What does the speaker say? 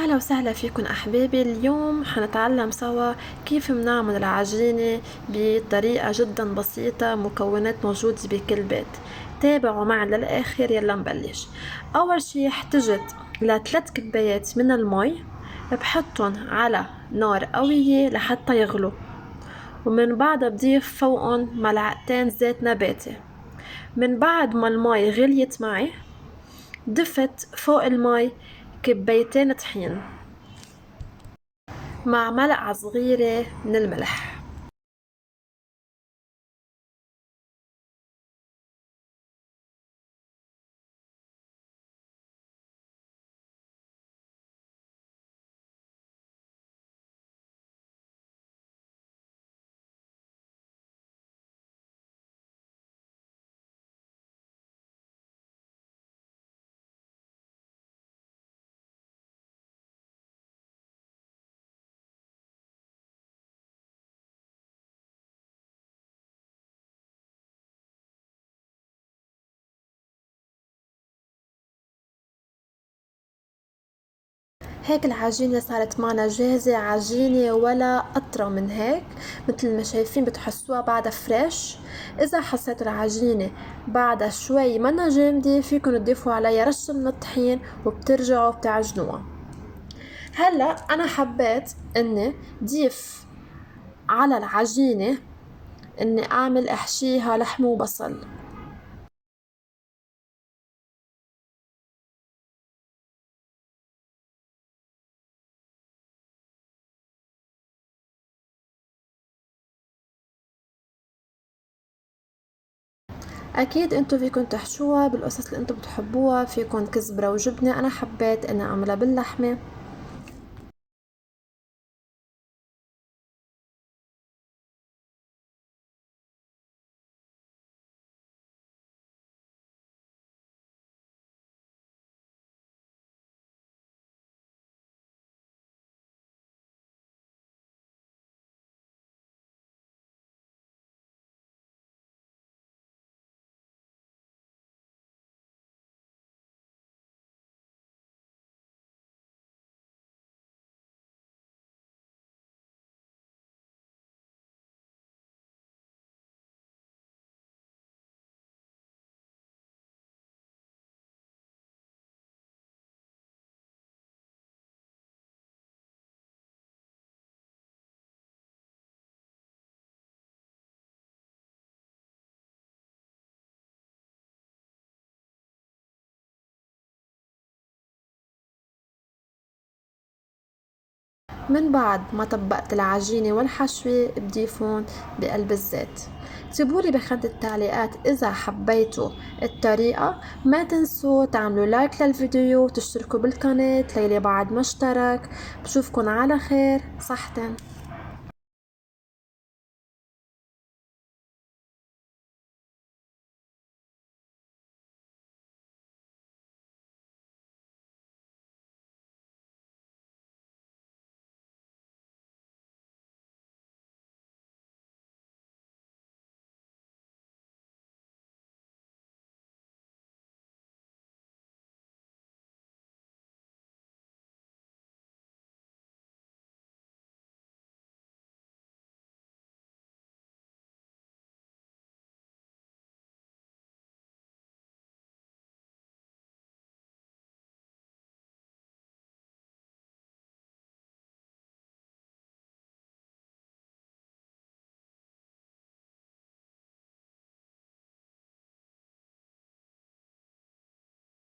أهلا وسهلا فيكم أحبابي. اليوم حنتعلم سوا كيف بنعمل العجينة بطريقة جدا بسيطة، مكونات موجودة بكل بيت. تابعوا معي للآخر. يلا نبلش. أول شي احتجت ل3 كبايات من المي، بحطهم على نار قوية لحتى يغلوا، ومن بعد بضيف فوقهم ملعقتين زيت نباتي. من بعد ما المي غليت معي، ضفت فوق المي كبايتين طحين مع ملعقة صغيرة من الملح. هيك العجينة صارت معنا جاهزة، عجينة ولا قطرة من هيك. مثل ما شايفين بتحسوها بعدها فريش. إذا حسيتوا العجينة بعدها شوي منا جامدة، فيكن تضيفوا عليها رشة من الطحين وبترجعوا بتعجنوها. هلا أنا حبيت إني ضيف على العجينة إني أعمل أحشيها لحم وبصل. اكيد انتو فيكن تحشوها بالقصص اللي انتو بتحبوها، فيكن كزبرة وجبنة. انا حبيت اني اعملها باللحمة. من بعد ما طبقت العجينة والحشوة بضيفهم بقلب الزيت. اكتبولي بخانة التعليقات إذا حبيتوا الطريقة. ما تنسوا تعملوا لايك للفيديو وتشتركوا بالقناة للي بعد ما اشترك. بشوفكن على خير. صحتين.